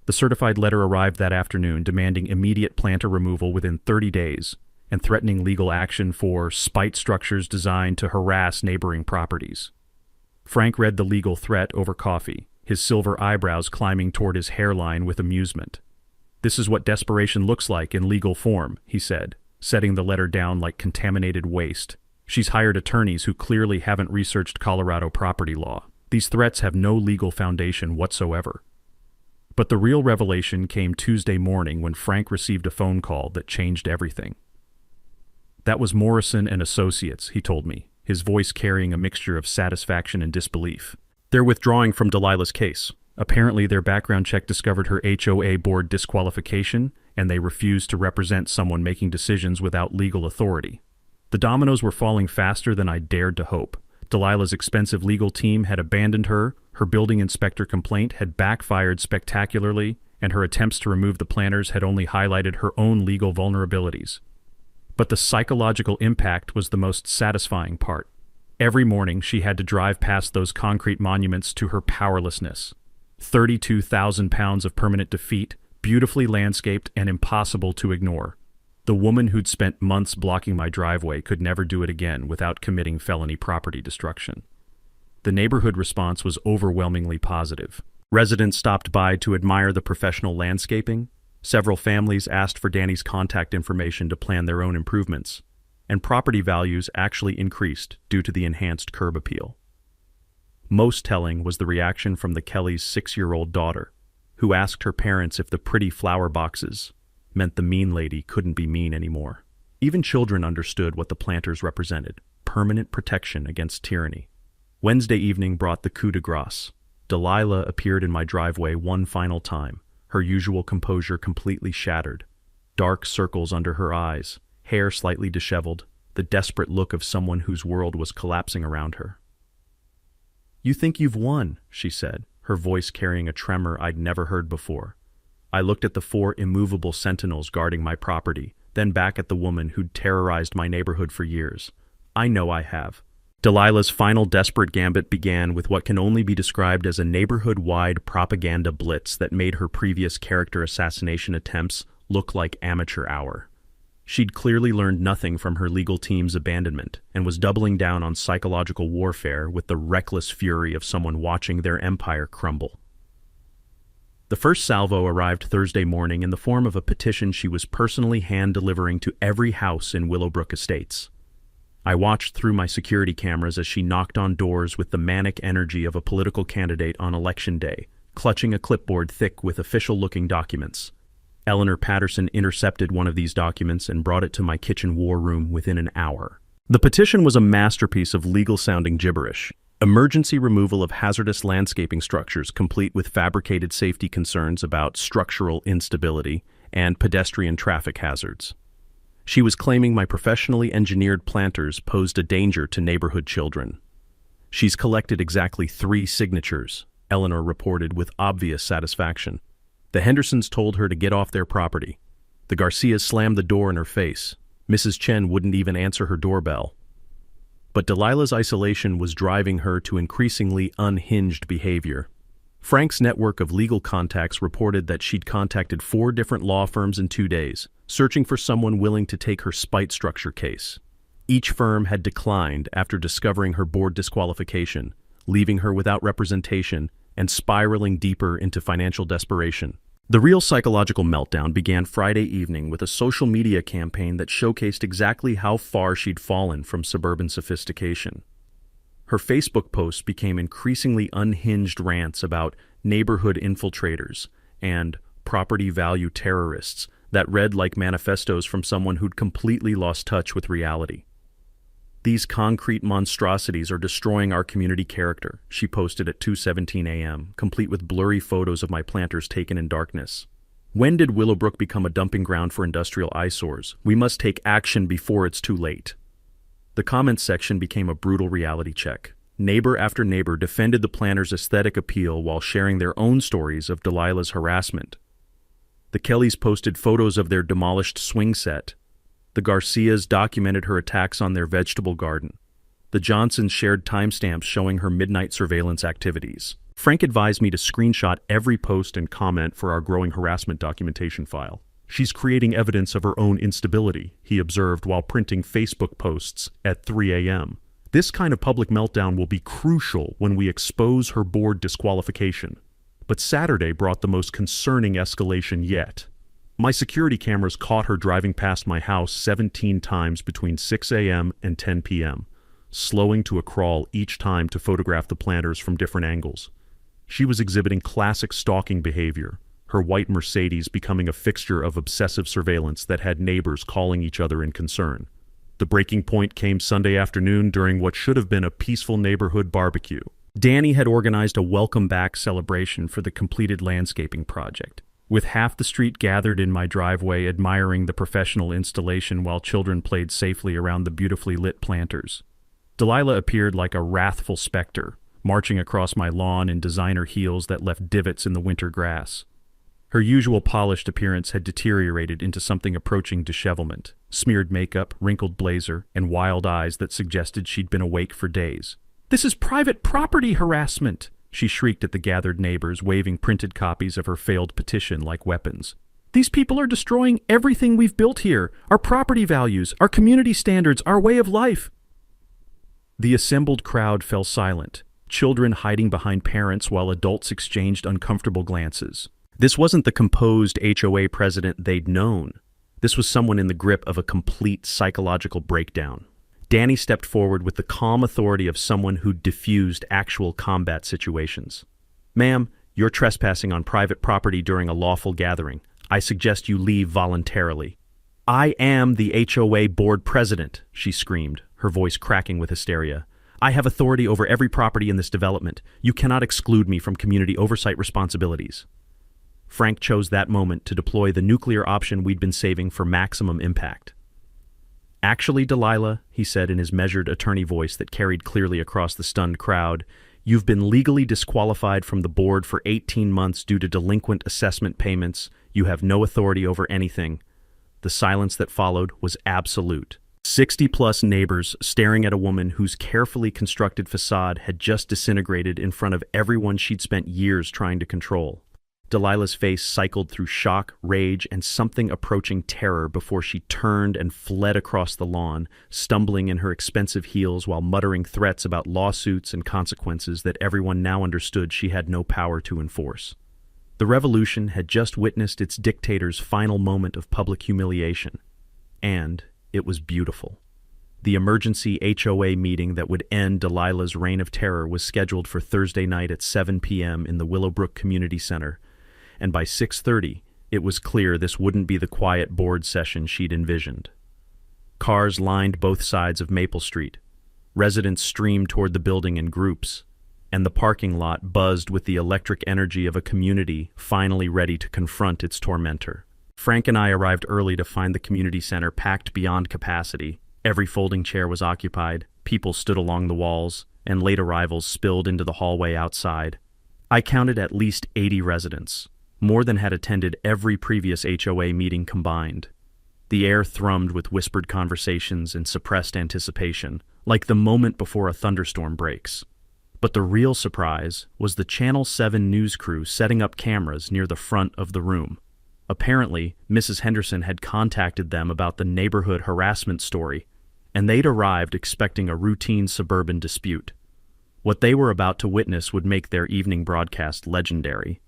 The certified letter arrived that afternoon demanding immediate planter removal within 30 days and threatening legal action for spite structures designed to harass neighboring properties. Frank read the legal threat over coffee, his silver eyebrows climbing toward his hairline with amusement. "This is what desperation looks like in legal form," he said, setting the letter down like contaminated waste. "She's hired attorneys who clearly haven't researched Colorado property law. These threats have no legal foundation whatsoever." But the real revelation came Tuesday morning when Frank received a phone call that changed everything. "That was Morrison & Associates," he told me, his voice carrying a mixture of satisfaction and disbelief. "They're withdrawing from Delilah's case. Apparently their background check discovered her HOA board disqualification, and they refused to represent someone making decisions without legal authority." The dominoes were falling faster than I dared to hope. Delilah's expensive legal team had abandoned her, her building inspector complaint had backfired spectacularly, and her attempts to remove the planters had only highlighted her own legal vulnerabilities. But the psychological impact was the most satisfying part. Every morning she had to drive past those concrete monuments to her powerlessness. 32,000 pounds of permanent defeat, beautifully landscaped and impossible to ignore. The woman who'd spent months blocking my driveway could never do it again without committing felony property destruction. The neighborhood response was overwhelmingly positive. Residents stopped by to admire the professional landscaping. Several families asked for Danny's contact information to plan their own improvements, and property values actually increased due to the enhanced curb appeal. Most telling was the reaction from the Kellys' 6-year-old daughter, who asked her parents if the pretty flower boxes meant the mean lady couldn't be mean anymore. Even children understood what the planters represented: permanent protection against tyranny. Wednesday evening brought the coup de grace. Delilah appeared in my driveway one final time, her usual composure completely shattered. Dark circles under her eyes, hair slightly disheveled, the desperate look of someone whose world was collapsing around her. "You think you've won," she said, her voice carrying a tremor I'd never heard before. I looked at the 4 immovable sentinels guarding my property, then back at the woman who'd terrorized my neighborhood for years. "I know I have." Delilah's final desperate gambit began with what can only be described as a neighborhood-wide propaganda blitz that made her previous character assassination attempts look like amateur hour. She'd clearly learned nothing from her legal team's abandonment and was doubling down on psychological warfare with the reckless fury of someone watching their empire crumble. The first salvo arrived Thursday morning in the form of a petition she was personally hand-delivering to every house in Willowbrook Estates. I watched through my security cameras as she knocked on doors with the manic energy of a political candidate on election day, clutching a clipboard thick with official-looking documents. Eleanor Patterson intercepted one of these documents and brought it to my kitchen war room within an hour. The petition was a masterpiece of legal-sounding gibberish. Emergency removal of hazardous landscaping structures complete with fabricated safety concerns about structural instability and pedestrian traffic hazards. She was claiming my professionally engineered planters posed a danger to neighborhood children. She's collected exactly 3 signatures, Eleanor reported with obvious satisfaction. The Hendersons told her to get off their property. The Garcias slammed the door in her face. Mrs. Chen wouldn't even answer her doorbell. But Delilah's isolation was driving her to increasingly unhinged behavior. Frank's network of legal contacts reported that she'd contacted 4 different law firms in 2 days, searching for someone willing to take her spite structure case. Each firm had declined after discovering her board disqualification, leaving her without representation and spiraling deeper into financial desperation. The real psychological meltdown began Friday evening with a social media campaign that showcased exactly how far she'd fallen from suburban sophistication. Her Facebook posts became increasingly unhinged rants about neighborhood infiltrators and property value terrorists that read like manifestos from someone who'd completely lost touch with reality. "These concrete monstrosities are destroying our community character," she posted at 2:17 a.m., complete with blurry photos of my planters taken in darkness. "When did Willowbrook become a dumping ground for industrial eyesores? We must take action before it's too late." The comments section became a brutal reality check. Neighbor after neighbor defended the planters' aesthetic appeal while sharing their own stories of Delilah's harassment. The Kellys posted photos of their demolished swing set. The Garcias documented her attacks on their vegetable garden. The Johnsons shared timestamps showing her midnight surveillance activities. Frank advised me to screenshot every post and comment for our growing harassment documentation file. "She's creating evidence of her own instability," he observed while printing Facebook posts at 3 a.m. "This kind of public meltdown will be crucial when we expose her board disqualification." But Saturday brought the most concerning escalation yet. My security cameras caught her driving past my house 17 times between 6 a.m. and 10 p.m., slowing to a crawl each time to photograph the planters from different angles. She was exhibiting classic stalking behavior, her white Mercedes becoming a fixture of obsessive surveillance that had neighbors calling each other in concern. The breaking point came Sunday afternoon during what should have been a peaceful neighborhood barbecue. Danny had organized a welcome-back celebration for the completed landscaping project, with half the street gathered in my driveway admiring the professional installation while children played safely around the beautifully lit planters. Delilah appeared like a wrathful specter, marching across my lawn in designer heels that left divots in the winter grass. Her usual polished appearance had deteriorated into something approaching dishevelment, smeared makeup, wrinkled blazer, and wild eyes that suggested she'd been awake for days. "This is private property harassment!" she shrieked at the gathered neighbors, waving printed copies of her failed petition like weapons. "These people are destroying everything we've built here, our property values, our community standards, our way of life." The assembled crowd fell silent, children hiding behind parents while adults exchanged uncomfortable glances. This wasn't the composed HOA president they'd known. This was someone in the grip of a complete psychological breakdown. Danny stepped forward with the calm authority of someone who'd diffused actual combat situations. "Ma'am, you're trespassing on private property during a lawful gathering. I suggest you leave voluntarily." "I am the HOA board president," she screamed, her voice cracking with hysteria. "I have authority over every property in this development. You cannot exclude me from community oversight responsibilities." Frank chose that moment to deploy the nuclear option we'd been saving for maximum impact. "Actually, Delilah," he said in his measured attorney voice that carried clearly across the stunned crowd, "you've been legally disqualified from the board for 18 months due to delinquent assessment payments. You have no authority over anything." The silence that followed was absolute. 60-plus neighbors staring at a woman whose carefully constructed facade had just disintegrated in front of everyone she'd spent years trying to control. Delilah's face cycled through shock, rage, and something approaching terror before she turned and fled across the lawn, stumbling in her expensive heels while muttering threats about lawsuits and consequences that everyone now understood she had no power to enforce. The revolution had just witnessed its dictator's final moment of public humiliation, and it was beautiful. The emergency HOA meeting that would end Delilah's reign of terror was scheduled for Thursday night at 7 p.m. in the Willowbrook Community Center, and by 6:30, it was clear this wouldn't be the quiet board session she'd envisioned. Cars lined both sides of Maple Street. Residents streamed toward the building in groups, and the parking lot buzzed with the electric energy of a community finally ready to confront its tormentor. Frank and I arrived early to find the community center packed beyond capacity. Every folding chair was occupied, people stood along the walls, and late arrivals spilled into the hallway outside. I counted at least 80 residents, more than had attended every previous HOA meeting combined. The air thrummed with whispered conversations and suppressed anticipation, like the moment before a thunderstorm breaks. But the real surprise was the Channel 7 news crew setting up cameras near the front of the room. Apparently, Mrs. Henderson had contacted them about the neighborhood harassment story, and they'd arrived expecting a routine suburban dispute. What they were about to witness would make their evening broadcast legendary.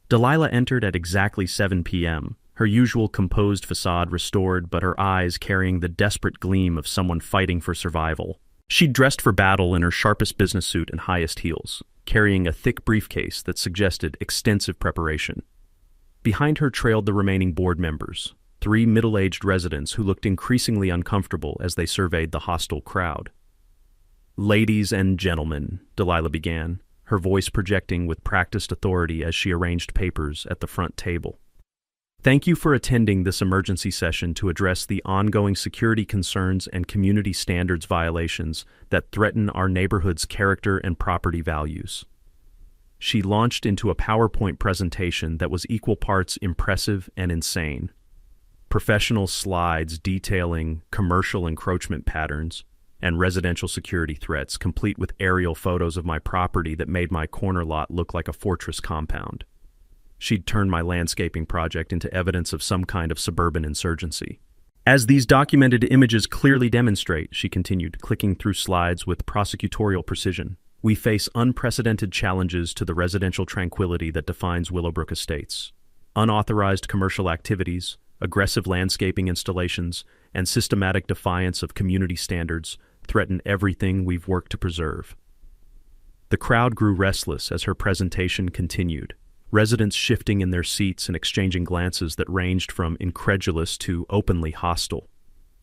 Delilah entered at exactly 7 p.m., her usual composed facade restored, but her eyes carrying the desperate gleam of someone fighting for survival. She'd dressed for battle in her sharpest business suit and highest heels, carrying a thick briefcase that suggested extensive preparation. Behind her trailed the remaining board members, 3 middle-aged residents who looked increasingly uncomfortable as they surveyed the hostile crowd. "Ladies and gentlemen," Delilah began, her voice projecting with practiced authority as she arranged papers at the front table. "Thank you for attending this emergency session to address the ongoing security concerns and community standards violations that threaten our neighborhood's character and property values." She launched into a PowerPoint presentation that was equal parts impressive and insane. Professional slides detailing commercial encroachment patterns and residential security threats, complete with aerial photos of my property that made my corner lot look like a fortress compound. She'd turned my landscaping project into evidence of some kind of suburban insurgency. "As these documented images clearly demonstrate," she continued, clicking through slides with prosecutorial precision, "we face unprecedented challenges to the residential tranquility that defines Willowbrook Estates. Unauthorized commercial activities, aggressive landscaping installations, and systematic defiance of community standards threaten everything we've worked to preserve." The crowd grew restless as her presentation continued, residents shifting in their seats and exchanging glances that ranged from incredulous to openly hostile.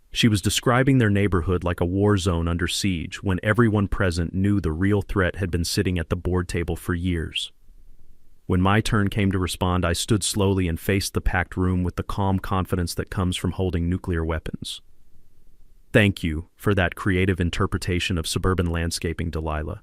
She was describing their neighborhood like a war zone under siege when everyone present knew the real threat had been sitting at the board table for years. When my turn came to respond, I stood slowly and faced the packed room with the calm confidence that comes from holding nuclear weapons. "Thank you for that creative interpretation of suburban landscaping, Delilah.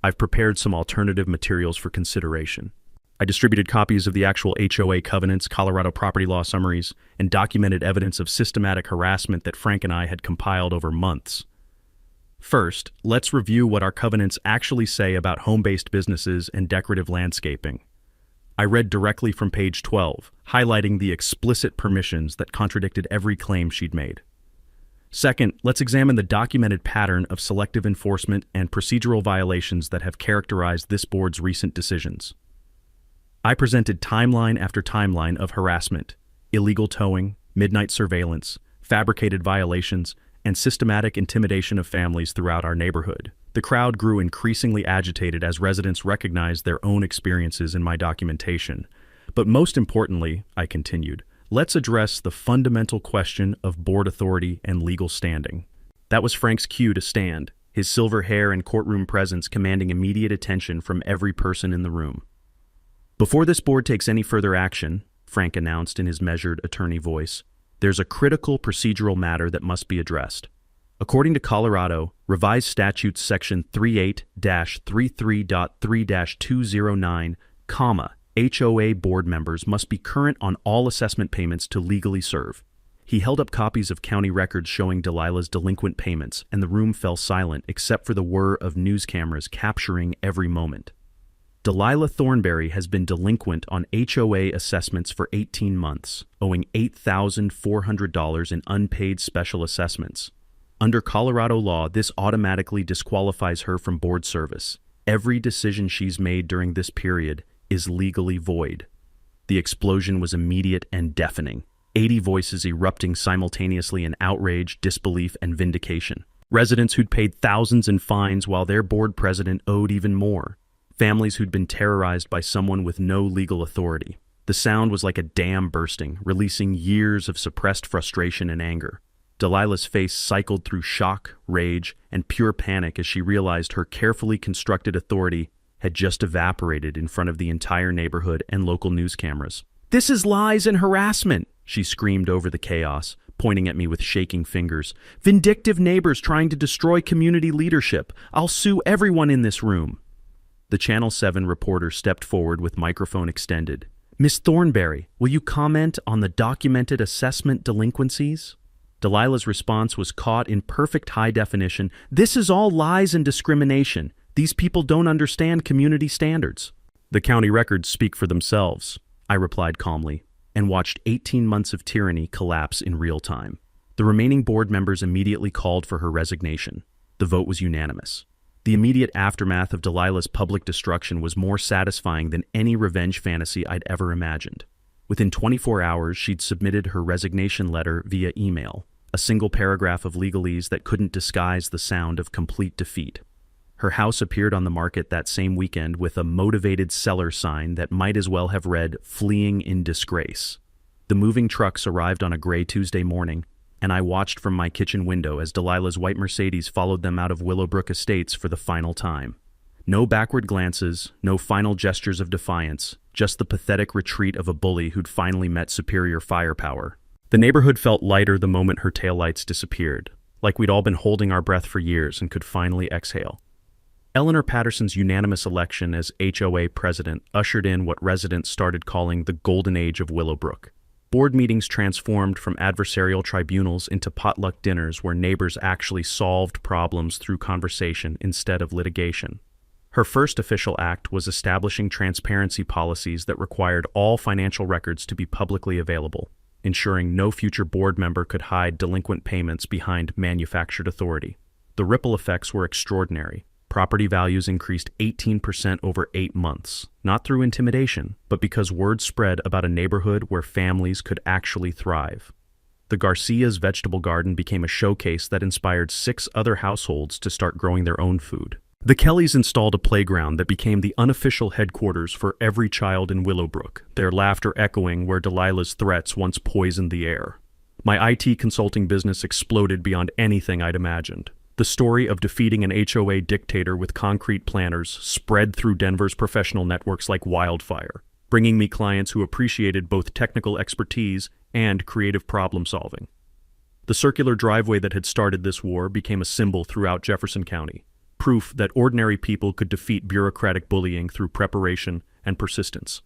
I've prepared some alternative materials for consideration. I distributed copies of the actual HOA covenants, Colorado property law summaries, and documented evidence of systematic harassment that Frank and I had compiled over months. First, let's review what our covenants actually say about home-based businesses and decorative landscaping. I read directly from page 12, highlighting the explicit permissions that contradicted every claim she'd made. Second, let's examine the documented pattern of selective enforcement and procedural violations that have characterized this board's recent decisions. I presented timeline after timeline of harassment, illegal towing, midnight surveillance, fabricated violations, and systematic intimidation of families throughout our neighborhood. The crowd grew increasingly agitated as residents recognized their own experiences in my documentation. But most importantly, I continued, let's address the fundamental question of board authority and legal standing. That was Frank's cue to stand, his silver hair and courtroom presence commanding immediate attention from every person in the room. "Before this board takes any further action," Frank announced in his measured attorney voice, "there's a critical procedural matter that must be addressed. According to Colorado, Revised Statutes Section 38-33.3-209, HOA board members must be current on all assessment payments to legally serve." He held up copies of county records showing Delilah's delinquent payments, and the room fell silent except for the whir of news cameras capturing every moment. Delilah Thornberry has been delinquent on HOA assessments for 18 months, owing $8,400 in unpaid special assessments. Under Colorado law, this automatically disqualifies her from board service. Every decision she's made during this period is legally void. The explosion was immediate and deafening, 80 voices erupting simultaneously in outrage, disbelief, and vindication. Residents who'd paid thousands in fines while their board president owed even more. Families who'd been terrorized by someone with no legal authority. The sound was like a dam bursting, releasing years of suppressed frustration and anger. Delilah's face cycled through shock, rage, and pure panic as she realized her carefully constructed authority had just evaporated in front of the entire neighborhood and local news cameras. "This is lies and harassment," she screamed over the chaos, pointing at me with shaking fingers. "Vindictive neighbors trying to destroy community leadership. I'll sue everyone in this room." The Channel 7 reporter stepped forward with microphone extended. "Miss Thornberry, will you comment on the documented assessment delinquencies?" Delilah's response was caught in perfect high definition. "This is all lies and discrimination. These people don't understand community standards." "The county records speak for themselves," I replied calmly, and watched 18 months of tyranny collapse in real time. The remaining board members immediately called for her resignation. The vote was unanimous. The immediate aftermath of Delilah's public destruction was more satisfying than any revenge fantasy I'd ever imagined. Within 24 hours, she'd submitted her resignation letter via email, a single paragraph of legalese that couldn't disguise the sound of complete defeat. Her house appeared on the market that same weekend with a motivated seller sign that might as well have read, "Fleeing in disgrace." The moving trucks arrived on a gray Tuesday morning, and I watched from my kitchen window as Delilah's white Mercedes followed them out of Willowbrook Estates for the final time. No backward glances, no final gestures of defiance, just the pathetic retreat of a bully who'd finally met superior firepower. The neighborhood felt lighter the moment her taillights disappeared, like we'd all been holding our breath for years and could finally exhale. Eleanor Patterson's unanimous election as HOA president ushered in what residents started calling the golden age of Willowbrook. Board meetings transformed from adversarial tribunals into potluck dinners where neighbors actually solved problems through conversation instead of litigation. Her first official act was establishing transparency policies that required all financial records to be publicly available, ensuring no future board member could hide delinquent payments behind manufactured authority. The ripple effects were extraordinary. Property values increased 18% over 8 months, not through intimidation, but because word spread about a neighborhood where families could actually thrive. The Garcia's vegetable garden became a showcase that inspired 6 other households to start growing their own food. The Kellys installed a playground that became the unofficial headquarters for every child in Willowbrook, their laughter echoing where Delilah's threats once poisoned the air. My IT consulting business exploded beyond anything I'd imagined. The story of defeating an HOA dictator with concrete planners spread through Denver's professional networks like wildfire, bringing me clients who appreciated both technical expertise and creative problem solving. The circular driveway that had started this war became a symbol throughout Jefferson County, proof that ordinary people could defeat bureaucratic bullying through preparation and persistence.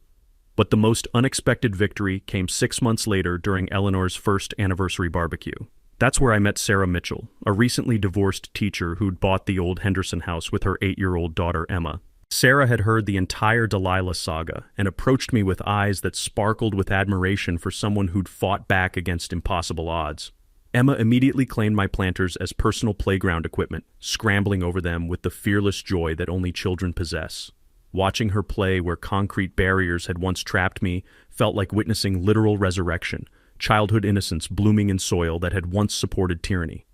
But the most unexpected victory came 6 months later during Eleanor's first anniversary barbecue. That's where I met Sarah Mitchell, a recently divorced teacher who'd bought the old Henderson house with her 8-year-old daughter, Emma. Sarah had heard the entire Delilah saga and approached me with eyes that sparkled with admiration for someone who'd fought back against impossible odds. Emma immediately claimed my planters as personal playground equipment, scrambling over them with the fearless joy that only children possess. Watching her play where concrete barriers had once trapped me felt like witnessing literal resurrection, childhood innocence blooming in soil that had once supported tyranny.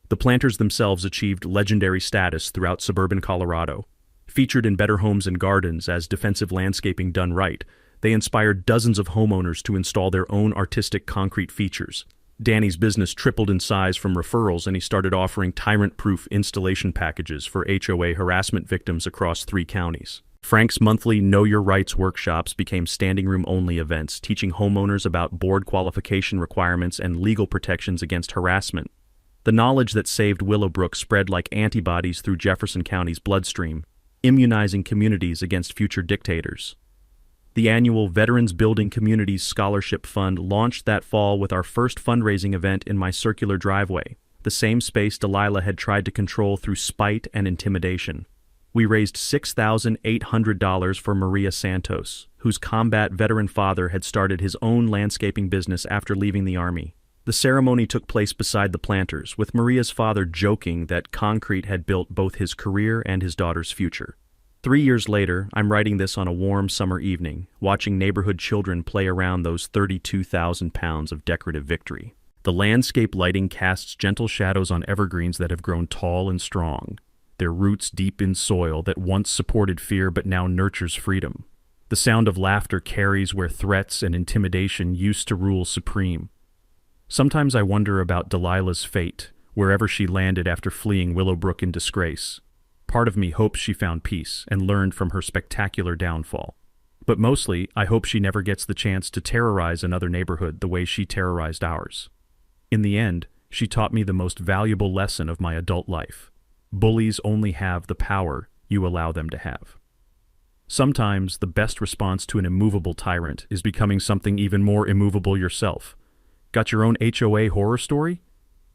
The planters themselves achieved legendary status throughout suburban Colorado. Featured in Better Homes and Gardens as defensive landscaping done right, they inspired dozens of homeowners to install their own artistic concrete features. Danny's business tripled in size from referrals, and he started offering tyrant-proof installation packages for HOA harassment victims across 3 counties. Frank's monthly Know Your Rights workshops became standing-room-only events, teaching homeowners about board qualification requirements and legal protections against harassment. The knowledge that saved Willowbrook spread like antibodies through Jefferson County's bloodstream, immunizing communities against future dictators. The annual Veterans Building Communities Scholarship Fund launched that fall with our first fundraising event in my circular driveway, the same space Delilah had tried to control through spite and intimidation. We raised $6,800 for Maria Santos, whose combat veteran father had started his own landscaping business after leaving the Army. The ceremony took place beside the planters, with Maria's father joking that concrete had built both his career and his daughter's future. 3 years later, I'm writing this on a warm summer evening, watching neighborhood children play around those 32,000 pounds of decorative victory. The landscape lighting casts gentle shadows on evergreens that have grown tall and strong, their roots deep in soil that once supported fear but now nurtures freedom. The sound of laughter carries where threats and intimidation used to rule supreme. Sometimes I wonder about Delilah's fate, wherever she landed after fleeing Willowbrook in disgrace. Part of me hopes she found peace and learned from her spectacular downfall. But mostly, I hope she never gets the chance to terrorize another neighborhood the way she terrorized ours. In the end, she taught me the most valuable lesson of my adult life. Bullies only have the power you allow them to have. Sometimes the best response to an immovable tyrant is becoming something even more immovable yourself. Got your own HOA horror story?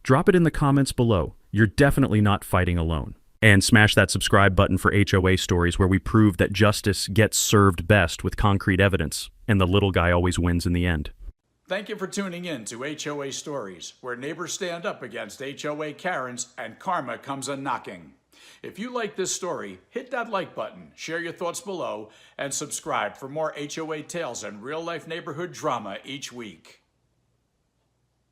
Drop it in the comments below. You're definitely not fighting alone. And smash that subscribe button for HOA stories where we prove that justice gets served best with concrete evidence, and the little guy always wins in the end. Thank you for tuning in to HOA Stories, where neighbors stand up against HOA Karens and karma comes a-knocking. If you like this story, hit that like button, share your thoughts below, and subscribe for more HOA tales and real-life neighborhood drama each week.